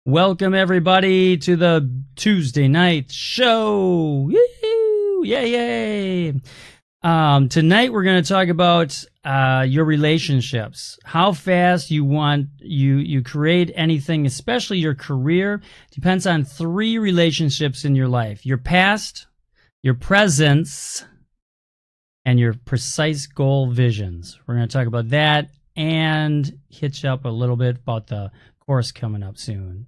Welcome everybody to the Tuesday night show. Woo! Yay, yay. Tonight we're going to talk about your relationships. How fast you create anything, especially your career, depends on three relationships in your life: your past, your presence, and your precise goal visions. We're going to talk about that and hitch up a little bit about the course coming up soon.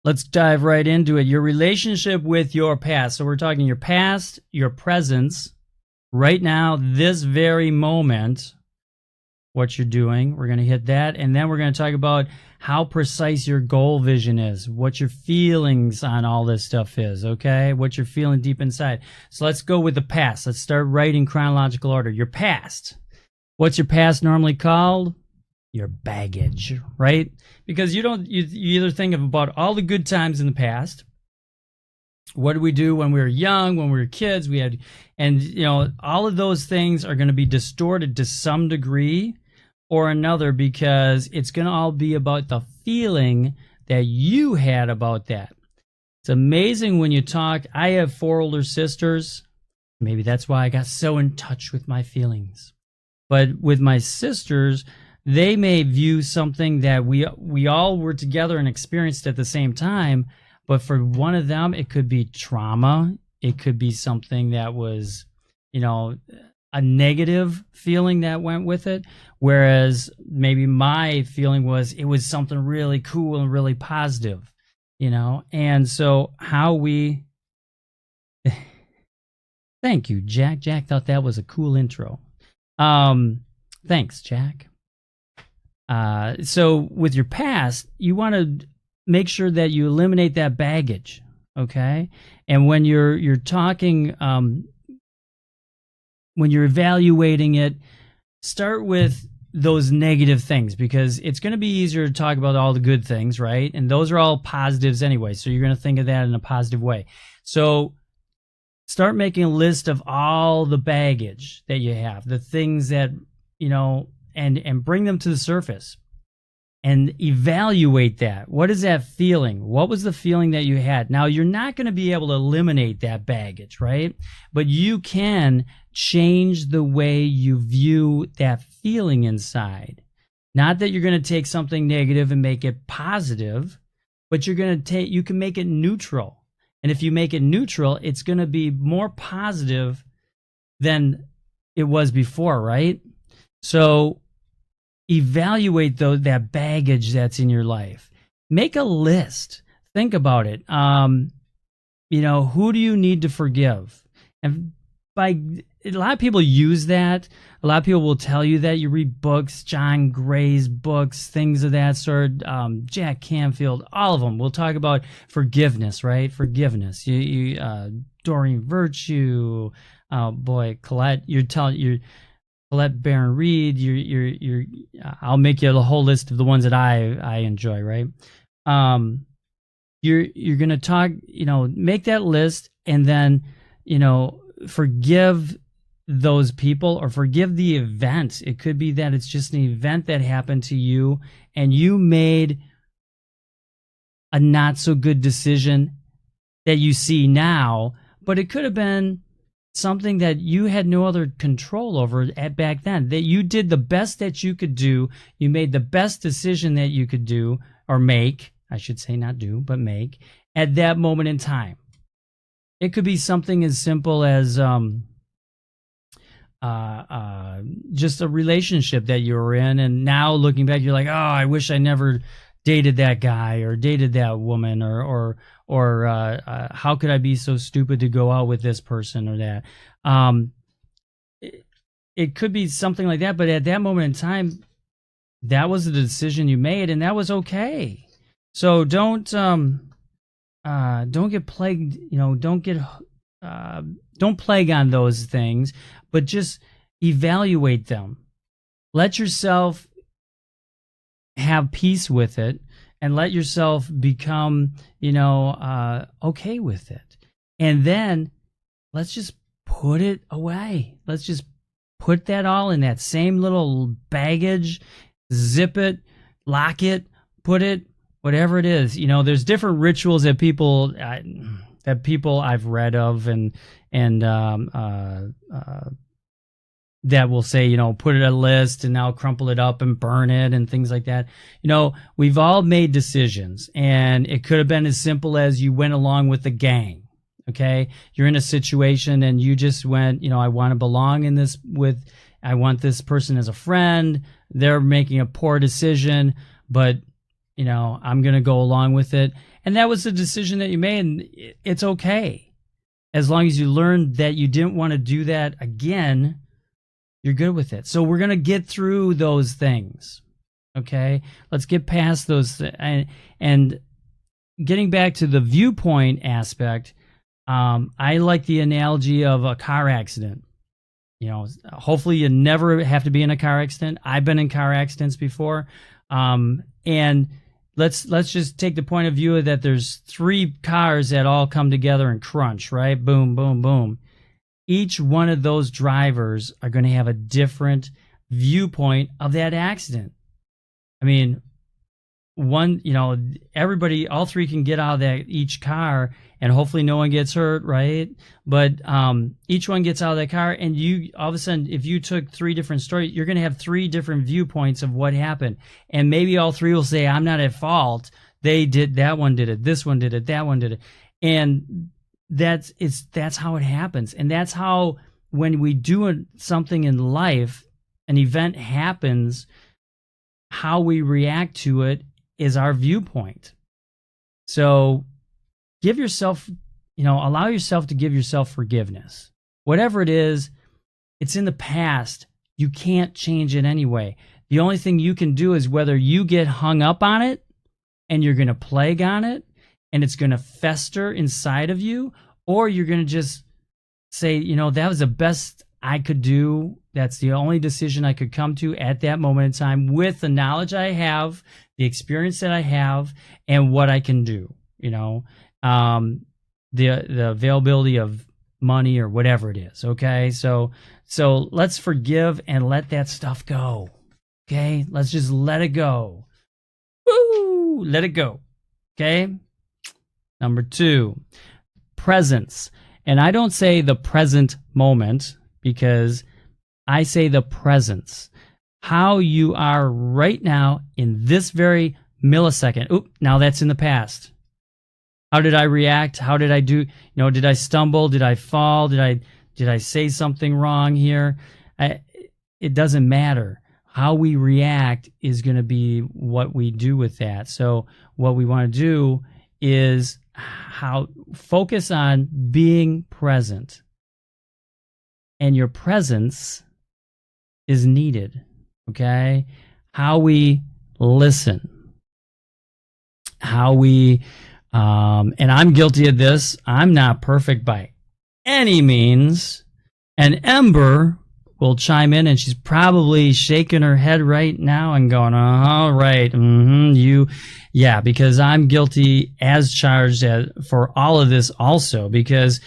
Let's dive right into it. Your relationship with your past. So we're talking your past, your presence, right now, this very moment, what you're doing. We're going to hit that. And then we're going to talk about how precise your goal vision is, what your feelings on all this stuff is, okay? What you're feeling deep inside. So let's go with the past. Let's start right in chronological order. Your past. What's your past normally called? Your baggage, right? Because you either think about all the good times in the past. What did we do when we were young, when we were kids? All of those things are going to be distorted to some degree or another, because it's going to all be about the feeling that you had about that. It's amazing when you talk. I have 4 older sisters. Maybe that's why I got so in touch with my feelings. But with my sisters, they may view something that we all were together and experienced at the same time, but for one of them, it could be trauma. It could be something that was, a negative feeling that went with it, whereas maybe my feeling was it was something really cool and really positive, And so how we... Thank you, Jack. Jack thought that was a cool intro. Thanks, Jack. So with your past, you want to make sure that you eliminate that baggage, okay? And when you're talking, when you're evaluating it, start with those negative things, because it's going to be easier to talk about all the good things, right? And those are all positives anyway, so you're going to think of that in a positive way. So start making a list of all the baggage that you have, the things that, and bring them to the surface and evaluate that. What is that feeling? What was the feeling that you had? Now, you're not going to be able to eliminate that baggage, right? But you can change the way you view that feeling inside. Not that you're going to take something negative and make it positive, but you can make it neutral. And if you make it neutral, it's going to be more positive than it was before, right? So evaluate that baggage that's in your life. Make a list. Think about it. Who do you need to forgive? And a lot of people use that. A lot of people will tell you that. You read books, John Gray's books, things of that sort. Jack Canfield, all of them. We'll talk about forgiveness, right? Forgiveness. Doreen Virtue. Oh boy, Colette. Colette Baron Reed. I'll make you a whole list of the ones that I enjoy, right? You're gonna talk. Make that list, and then forgive those people or forgive the event. It could be that it's just an event that happened to you and you made a not so good decision that you see now, but it could have been something that you had no other control over back then, that you did the best that you could do. You made the best decision that you could do, or make, I should say, not do, but make, at that moment in time. It could be something as simple as just a relationship that you were in, and now looking back, you're like, oh, I wish I never dated that guy or dated that woman, or how could I be so stupid to go out with this person or that. It could be something like that, but at that moment in time, that was the decision you made, and that was okay. So don't get plagued, don't plague on those things, but just evaluate them. Let yourself have peace with it and let yourself become, okay with it. And then let's just put it away. Let's just put that all in that same little baggage, zip it, lock it, put it, whatever it is. There's different rituals that people I've read of and that will say, put it on a list and now crumple it up and burn it and things like that. We've all made decisions, and it could have been as simple as you went along with the gang. Okay. You're in a situation and you just went, I want to belong in this I want this person as a friend. They're making a poor decision, but I'm going to go along with it. And that was the decision that you made, and it's okay. As long as you learned that you didn't want to do that again, you're good with it. So we're going to get through those things. Okay? Let's get past those. And getting back to the viewpoint aspect, I like the analogy of a car accident. Hopefully you never have to be in a car accident. I've been in car accidents before. And let's just take the point of view that there's 3 cars that all come together and crunch, right? Boom, boom, boom. Each one of those drivers are going to have a different viewpoint of that accident. I mean, everybody, all 3 can get out of each car, and hopefully no one gets hurt, right? But each one gets out of that car, and you, all of a sudden, if you took 3 different stories, you're going to have 3 different viewpoints of what happened. And maybe all 3 will say, I'm not at fault. They did, that one did it, this one did it, that one did it. And that's how it happens. And that's how, when we do something in life, an event happens, how we react to it is our viewpoint. So give yourself, allow yourself to give yourself forgiveness. Whatever it is, it's in the past. You can't change it anyway. The only thing you can do is whether you get hung up on it and you're going to plague on it and it's going to fester inside of you, or you're going to just say, that was the best I could do. That's the only decision I could come to at that moment in time with the knowledge I have, the experience that I have, and what I can do, the availability of money or whatever it is. Okay. So let's forgive and let that stuff go. Okay. Let's just let it go. Woo! Let it go. Okay. Number 2, presence. And I don't say the present moment, because I say the presence. How you are right now in this very millisecond. Oop, now that's in the past. How did I react? How did I do? Did I stumble? Did I fall? Did I say something wrong here? It doesn't matter. How we react is going to be what we do with that. So what we want to do is focus on being present. And your presence is needed. Okay? How we listen. How we, and I'm guilty of this. I'm not perfect by any means. And Ember will chime in, and she's probably shaking her head right now and going, all right, yeah, because I'm guilty as charged for all of this also, because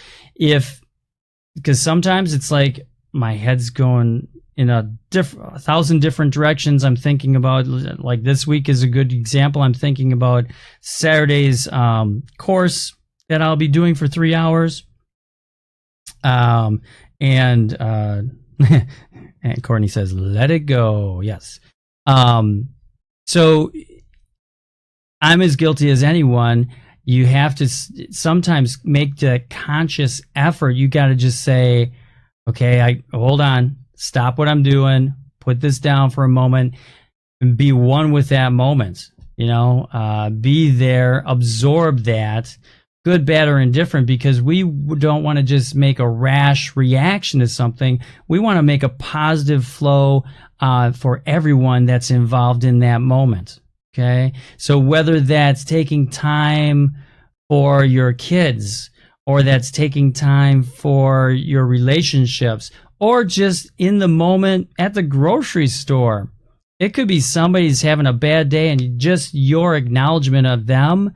sometimes it's like my head's going in a 1,000 different directions. I'm thinking about, like this week is a good example. I'm thinking about Saturday's course that I'll be doing for 3 hours. And Courtney says, let it go. Yes. So I'm as guilty as anyone. You have to sometimes make the conscious effort. You got to just say, okay, hold on, stop what I'm doing, put this down for a moment, and be one with that moment. Be there, absorb that, good, bad, or indifferent, because we don't want to just make a rash reaction to something. We want to make a positive flow for everyone that's involved in that moment. Okay, so whether that's taking time for your kids, or that's taking time for your relationships, or just in the moment at the grocery store, It could be somebody's having a bad day, and just your acknowledgement of them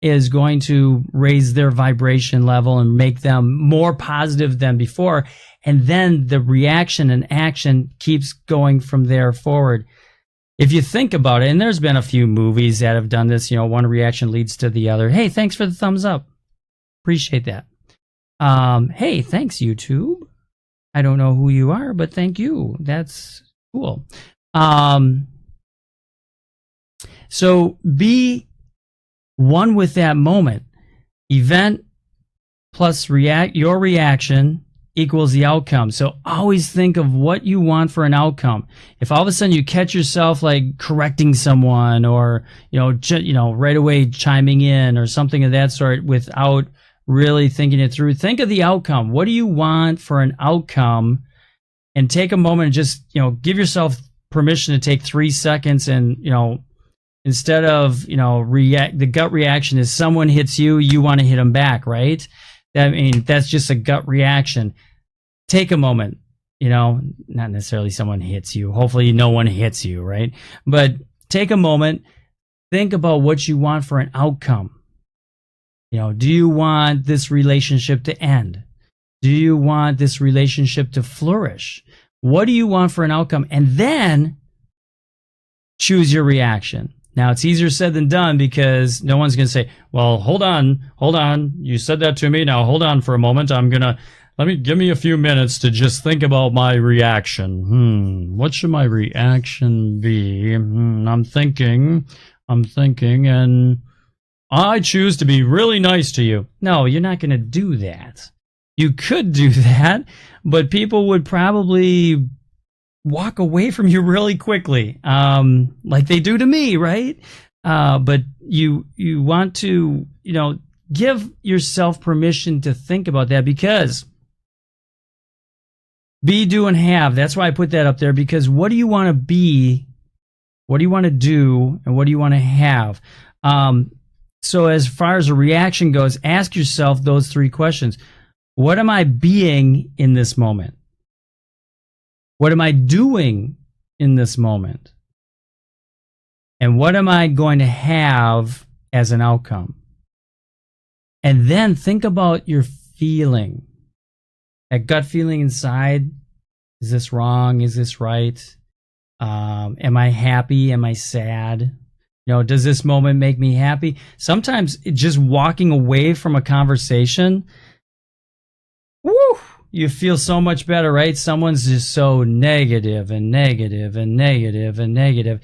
is going to raise their vibration level and make them more positive than before. And then the reaction and action keeps going from there forward. If you think about it, and there's been a few movies that have done this, one reaction leads to the other. Hey, thanks for the thumbs up. Appreciate that. Hey, thanks, YouTube. I don't know who you are, but thank you. That's cool. So be one with that moment. Event plus your reaction equals the outcome. So always think of what you want for an outcome. If all of a sudden you catch yourself like correcting someone, or right away chiming in or something of that sort without really thinking it through, think of the outcome. What do you want for an outcome? And take a moment and just give yourself permission to take 3 seconds, and instead of react, the gut reaction is someone hits you, you want to hit them back, right? That's just a gut reaction. Take a moment, not necessarily someone hits you. Hopefully no one hits you, right? But take a moment, think about what you want for an outcome. Do you want this relationship to end? Do you want this relationship to flourish? What do you want for an outcome? And then choose your reaction. Now, it's easier said than done, because no one's going to say, well, hold on. You said that to me. Now, hold on for a moment. Give me a few minutes to just think about my reaction. What should my reaction be? I'm thinking, and I choose to be really nice to you. No, you're not going to do that. You could do that, but people would probably walk away from you really quickly, like they do to me, right? But you want to, give yourself permission to think about that, because be, do, and have. That's why I put that up there, because what do you want to be? What do you want to do? And what do you want to have? So as far as a reaction goes, ask yourself those 3 questions. What am I being in this moment? What am I doing in this moment? And what am I going to have as an outcome? And then think about your feeling. That gut feeling inside. Is this wrong? Is this right? Am I happy? Am I sad? Does this moment make me happy? Sometimes just walking away from a conversation, woo, you feel so much better, right? Someone's just so negative and negative and negative and negative.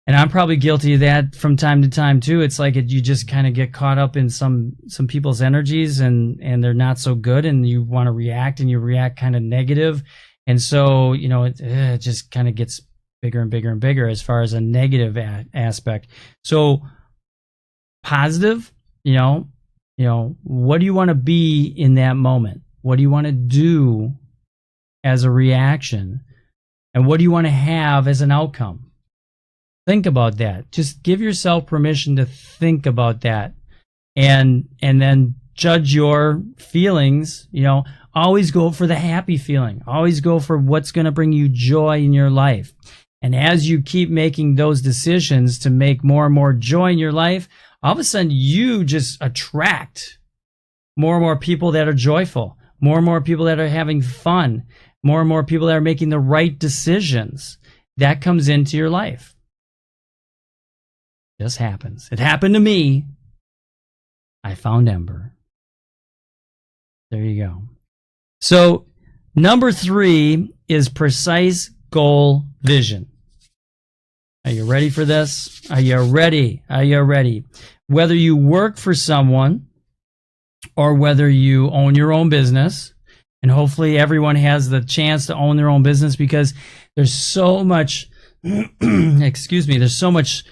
And I'm probably guilty of that from time to time too. It's like you just kind of get caught up in some people's energies, and they're not so good, and you want to react, and you react kind of negative. And so, it just kind of gets bigger and bigger and bigger as far as a negative aspect. So positive, what do you want to be in that moment? What do you want to do as a reaction? And what do you want to have as an outcome? Think about that. Just give yourself permission to think about that, and then judge your feelings. Always go for the happy feeling. Always go for what's going to bring you joy in your life. And as you keep making those decisions to make more and more joy in your life, all of a sudden you just attract more and more people that are joyful, more and more people that are having fun, more and more people that are making the right decisions. That comes into your life. Just happens. It happened to me. I found Ember. There you go. So number 3 is precise goal vision. Are you ready for this? Are you ready? Are you ready? Whether you work for someone or whether you own your own business, and hopefully everyone has the chance to own their own business, because there's so much, there's so much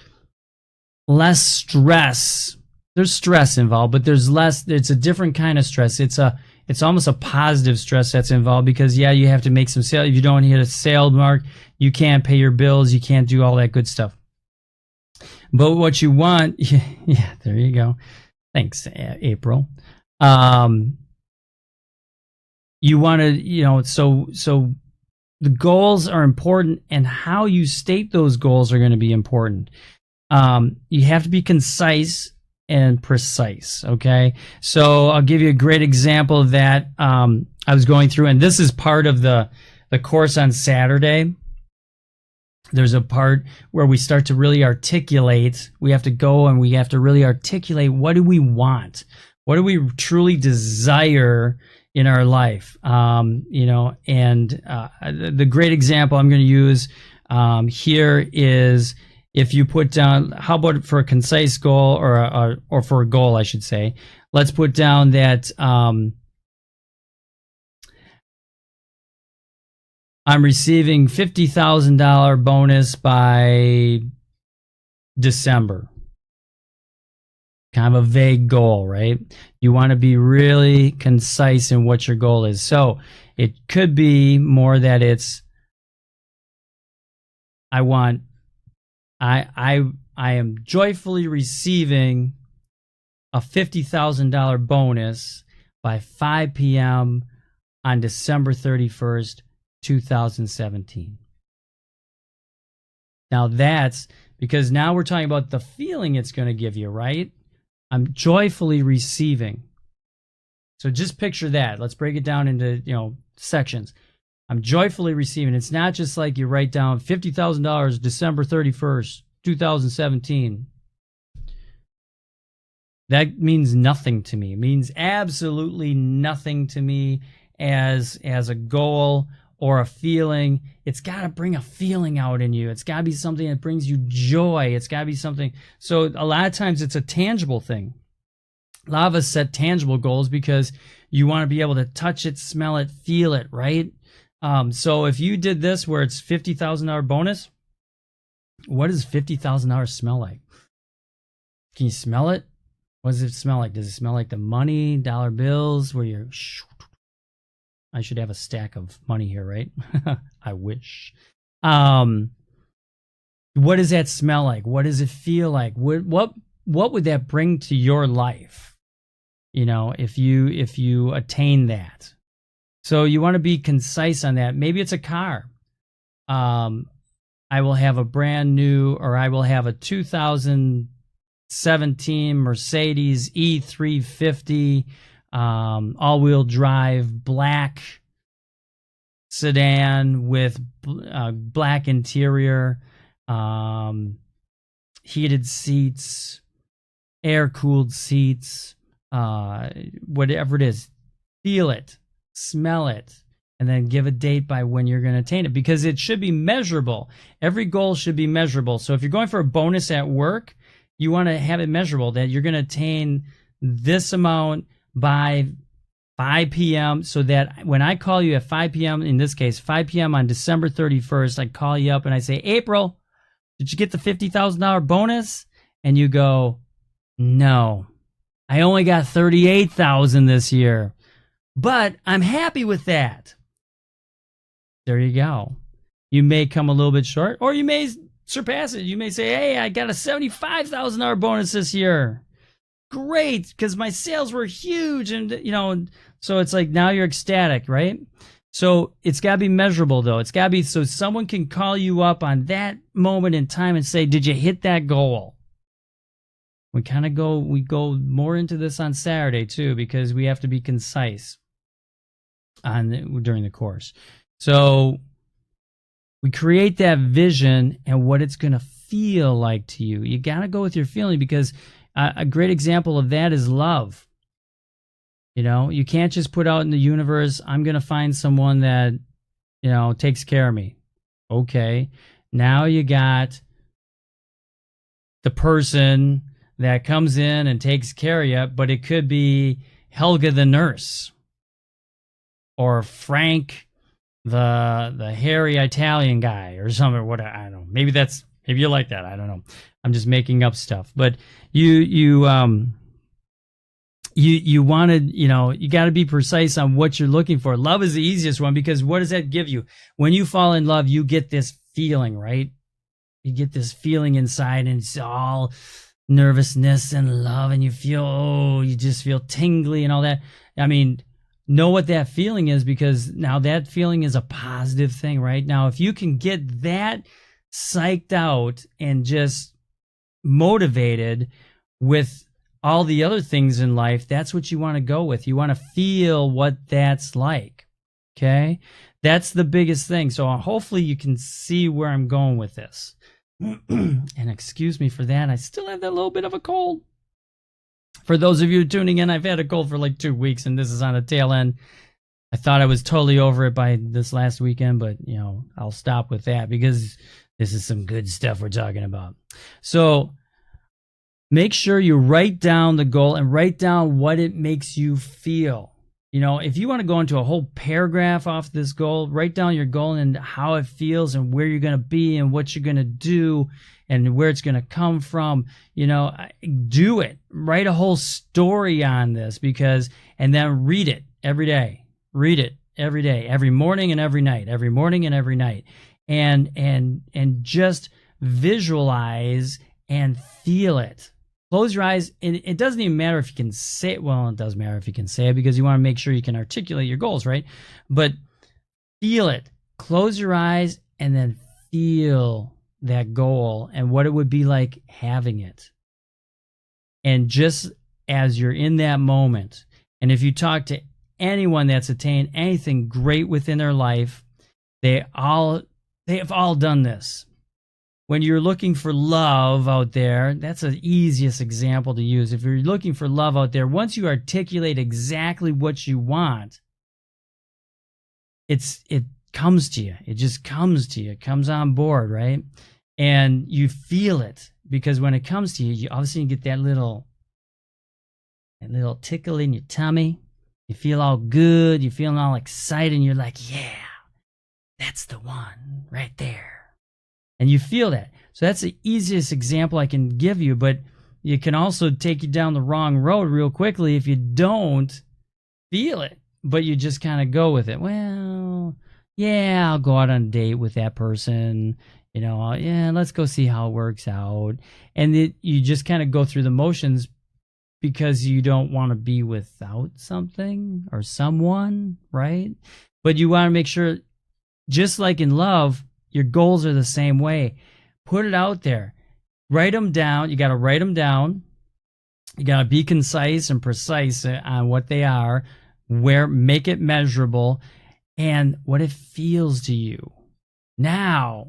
less stress. There's stress involved, but there's less, it's a different kind of stress. It's almost a positive stress that's involved, because you have to make some sales. If you don't hit a sale mark, you can't pay your bills, you can't do all that good stuff. But what you want, yeah, there you go. Thanks, April. You want to, so the goals are important, and how you state those goals are going to be important. You have to be concise and precise. Okay. So I'll give you a great example of that. I was going through, and this is part of the course on Saturday. There's a part where we start to really articulate. We have to go and we have to really articulate, what do we want? What do we truly desire in our life? And the great example I'm going to use here is, if you put down, how about for a concise goal, or for a goal, I should say, let's put down that I'm receiving $50,000 bonus by December. Kind of a vague goal, right? You want to be really concise in what your goal is. So it could be more that it's, I am joyfully receiving a $50,000 bonus by 5 p.m. on December 31st, 2017. Now that's because now we're talking about the feeling it's going to give you, right? I'm joyfully receiving. So just picture that. Let's break it down into, sections. I'm joyfully receiving. It's not just like you write down $50,000 December 31st, 2017. That means nothing to me. It means absolutely nothing to me as a goal or a feeling. It's got to bring a feeling out in you. It's got to be something that brings you joy. It's got to be something. So a lot of times it's a tangible thing. A lot of us set tangible goals because you want to be able to touch it, smell it, feel it, right? So if you did this where it's $50,000 bonus, what does $50,000 smell like? Can you smell it? What does it smell like? Does it smell like the money, dollar bills, where you're... I should have a stack of money here, right? I wish. What does that smell like? What does it feel like? What would that bring to your life? If you attain that. So you want to be concise on that. Maybe it's a car. I will have a brand new, or I will have a 2017 Mercedes E350 all-wheel drive black sedan with black interior, heated seats, air-cooled seats, whatever it is. Feel it, smell it, and then give a date by when you're going to attain it, because it should be measurable. Every goal should be measurable. So if you're going for a bonus at work, you want to have it measurable, that you're going to attain this amount by 5 p.m. so that when I call you at 5 p.m., in this case, 5 p.m. on December 31st, I call you up and I say, April, did you get the $50,000 bonus? And you go, no, I only got $38,000 this year, but I'm happy with that. There you go. You may come a little bit short, or you may surpass it. You may say, hey, I got a $75,000 bonus this year. Great, because my sales were huge, and so it's like now you're ecstatic, right? So it's got to be measurable, though. It's got to be so someone can call you up on that moment in time and say, did you hit that goal? We go more into this on Saturday too, because we have to be concise during the course. So we create that vision and what it's going to feel like to you. You got to go with your feeling, because a great example of that is love. You can't just put out in the universe, I'm going to find someone that, takes care of me. Okay. Now you got the person that comes in and takes care of you, but it could be Helga the nurse, or Frank the hairy Italian guy, or something, or what, I don't know. Maybe you like that. I don't know. I'm just making up stuff. But you want to, you got to be precise on what you're looking for. Love is the easiest one, because what does that give you? When you fall in love, you get this feeling, right? You get this feeling inside, and it's all nervousness and love, and you just feel tingly and all that. I mean, know what that feeling is, because now that feeling is a positive thing, right? Now, if you can get that psyched out and just motivated with all the other things in life, that's what you want to go with. You want to feel what that's like. Okay? That's the biggest thing. So hopefully you can see where I'm going with this. And excuse me for that. I still have that little bit of a cold. For those of you tuning in, I've had a cold for like 2 weeks, and this is on the tail end. I thought I was totally over it by this last weekend, but, you know, I'll stop with that because this is some good stuff we're talking about. So make sure you write down the goal and write down what it makes you feel. You know, if you want to go into a whole paragraph off this goal, write down your goal and how it feels and where you're going to be and what you're going to do and where it's going to come from. You know, do it. Write a whole story on this, and then read it every day. Read it every day, every morning and every night, every morning and every night. And just visualize and feel it. Close your eyes. It doesn't even matter if you can say it. Well, it does matter if you can say it, because you want to make sure you can articulate your goals, right? But feel it. Close your eyes and then feel that goal and what it would be like having it. And just as you're in that moment, and if you talk to anyone that's attained anything great within their life, they have all done this. When you're looking for love out there, that's the easiest example to use. If you're looking for love out there, once you articulate exactly what you want, it comes to you. It just comes to you. It comes on board, right? And you feel it, because when it comes to you, you obviously get that little tickle in your tummy. You feel all good. You're feeling all excited. And you're like, yeah, that's the one right there. And you feel that. So that's the easiest example I can give you, but it can also take you down the wrong road real quickly if you don't feel it, but you just kind of go with it. Well, yeah, I'll go out on a date with that person. You know, yeah, let's go see how it works out. And you just kind of go through the motions because you don't want to be without something or someone, right? But you want to make sure, just like in love, your goals are the same way. Put it out there. Write them down. You got to write them down. You got to be concise and precise on what they are, make it measurable, and what it feels to you. Now,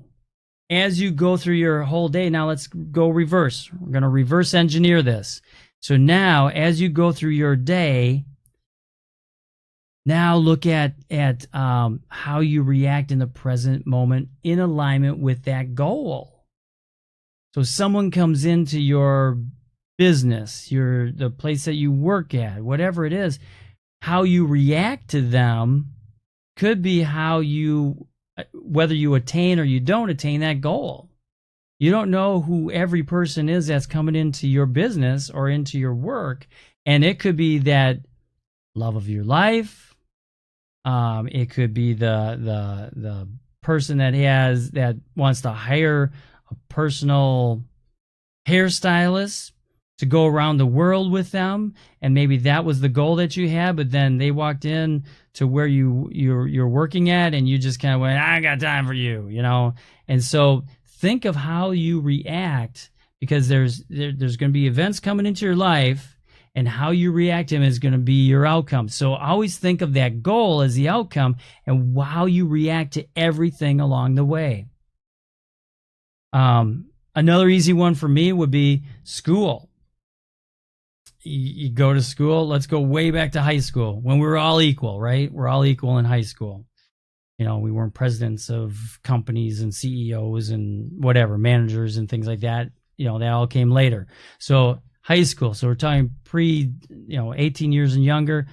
as you go through your whole day, now let's go reverse. We're going to reverse engineer this. So now, as you go through your day, now look at how you react in the present moment in alignment with that goal. So someone comes into your business, the place that you work at, whatever it is, how you react to them could be whether you attain or you don't attain that goal. You don't know who every person is that's coming into your business or into your work, and it could be that love of your life. It could be the person that wants to hire a personal hairstylist to go around the world with them, and maybe that was the goal that you had, but then they walked in to where you're working at, and you just kind of went, I got time for you, you know. And so think of how you react, because there's going to be events coming into your life. And how you react to them is going to be your outcome. So always think of that goal as the outcome and how you react to everything along the way. Another easy one for me would be school. You go to school. Let's go way back to high school when we were all equal, right? We're all equal in high school. You know, we weren't presidents of companies and CEOs and whatever, managers and things like that. You know, that all came later. So high school. So we're talking 18 years and younger.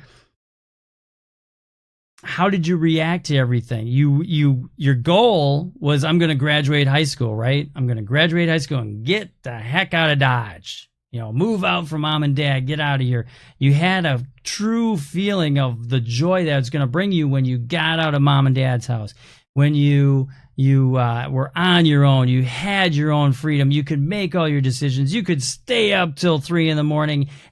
How did you react to everything? Your goal was, I'm going to graduate high school, right? I'm going to graduate high school and get the heck out of Dodge. You know, move out from mom and dad, get out of here. You had a true feeling of the joy that it's going to bring you when you got out of mom and dad's house. when you were on your own, you had your own freedom, you could make all your decisions, you could stay up till 3 a.m.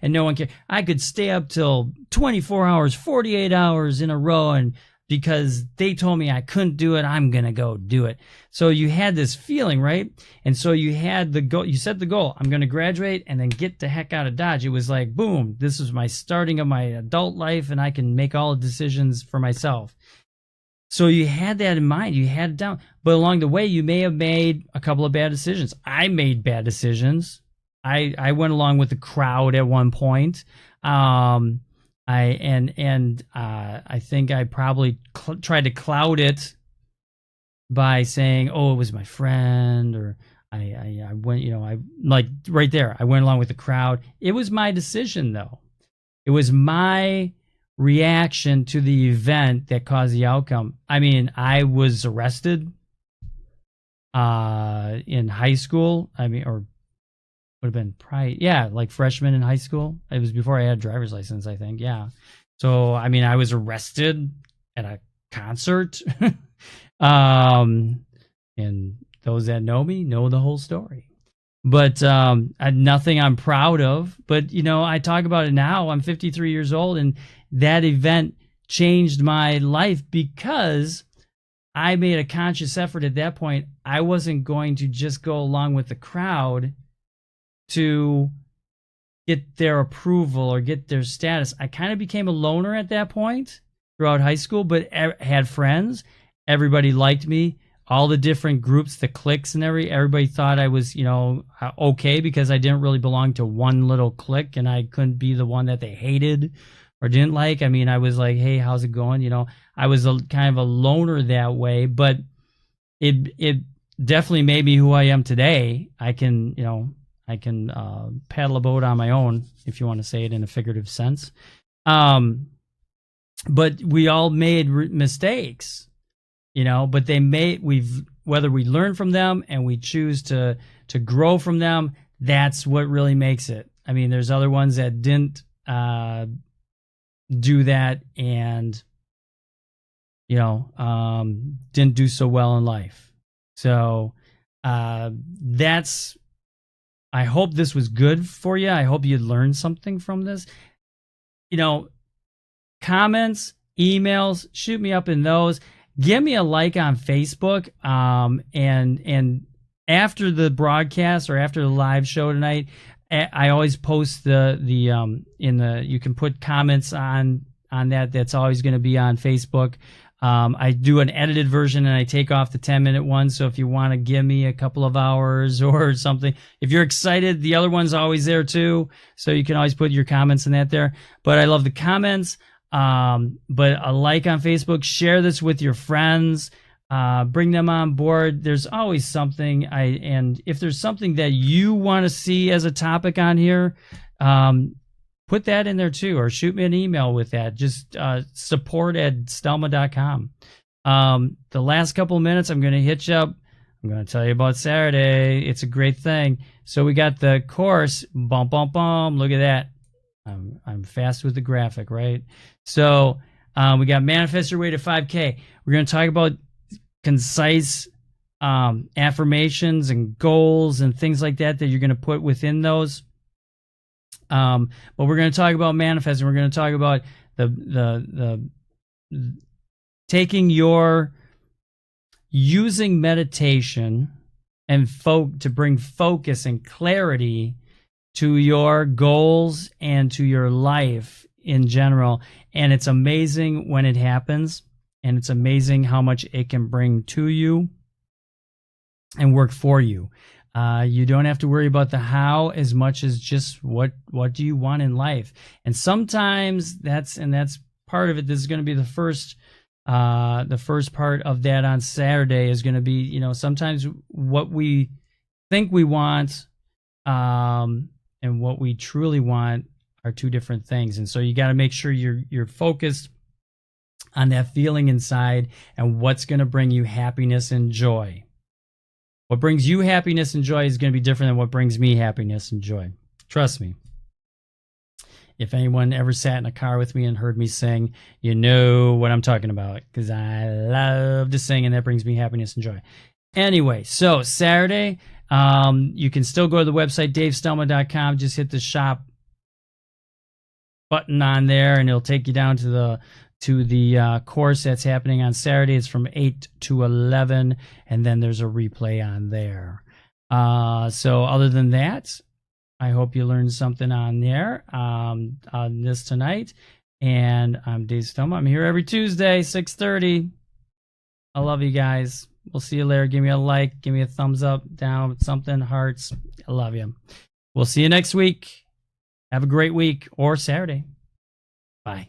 and no one cared. I could stay up till 24 hours, 48 hours in a row, and because they told me I couldn't do it, I'm going to go do it. So you had this feeling, right? And so you had the goal, you set the goal, I'm going to graduate and then get the heck out of Dodge. It was like, boom, this is my starting of my adult life and I can make all the decisions for myself. So you had that in mind, you had it down. But along the way, you may have made a couple of bad decisions. I made bad decisions. I went along with the crowd at one point. I think I probably tried to cloud it by saying, "Oh, it was my friend," or I went, I like right there. I went along with the crowd. It was my decision, though. It was my reaction to the event that caused the outcome. I mean, I was arrested in high school. I mean, or would have been probably, like freshman in high school. It was before I had a driver's license, I think. Yeah. So, I mean, I was arrested at a concert. And those that know me know the whole story. But nothing I'm proud of. But, I talk about it now. I'm 53 years old, and that event changed my life because I made a conscious effort at that point. I wasn't going to just go along with the crowd to get their approval or get their status. I kind of became a loner at that point throughout high school, but had friends. Everybody liked me. All the different groups, the cliques and everybody thought I was, okay, because I didn't really belong to one little clique and I couldn't be the one that they hated or didn't like. I mean, I was like, hey, how's it going? I was kind of a loner that way, but it definitely made me who I am today. I can paddle a boat on my own, if you want to say it in a figurative sense. But we all made mistakes, but whether we learn from them and we choose to grow from them, that's what really makes it. I mean, there's other ones that didn't do that and, didn't do so well in life. So I hope this was good for you. I hope you learned something from this. Comments, emails, shoot me up in those. Give me a like on Facebook. And after the broadcast or after the live show tonight, I always post you can put comments on that. That's always going to be on Facebook. I do an edited version and I take off the 10-minute one. So if you want to give me a couple of hours or something, if you're excited, the other one's always there too. So you can always put your comments in that there. But I love the comments. But a like on Facebook, share this with your friends, bring them on board. There's always something. And if there's something that you want to see as a topic on here, put that in there too, or shoot me an email with that. Just support@stelma.com. The last couple of minutes, I'm going to hit you up. I'm going to tell you about Saturday. It's a great thing. So we got the course. Bum, bum, bum. Look at that. I'm fast with the graphic, right? So we got Manifest Your Way to 5K. We're going to talk about concise affirmations and goals and things like that you're going to put within those. But we're going to talk about manifesting. We're going to talk about the using meditation and to bring focus and clarity to your goals and to your life in general. And it's amazing when it happens, and it's amazing how much it can bring to you and work for you. You don't have to worry about the how as much as just what do you want in life. And sometimes that's part of it. This is going to be the first part of that on Saturday is going to be, sometimes what we think we want and what we truly want are two different things. And so you got to make sure you're focused on that feeling inside and what's going to bring you happiness and joy. What brings you happiness and joy is going to be different than what brings me happiness and joy. Trust me. If anyone ever sat in a car with me and heard me sing, you know what I'm talking about, because I love to sing and that brings me happiness and joy. Anyway, so Saturday, you can still go to the website, davestelma.com. Just hit the shop button on there and it'll take you down to the course that's happening on Saturday. It's from 8 to 11, and then there's a replay on there. So other than that, I hope you learned something on there on this tonight. And I'm Dave Stelma. I'm here every Tuesday, 6:30. I love you guys. We'll see you later. Give me a like. Give me a thumbs up, down, something, hearts. I love you. We'll see you next week. Have a great week or Saturday. Bye.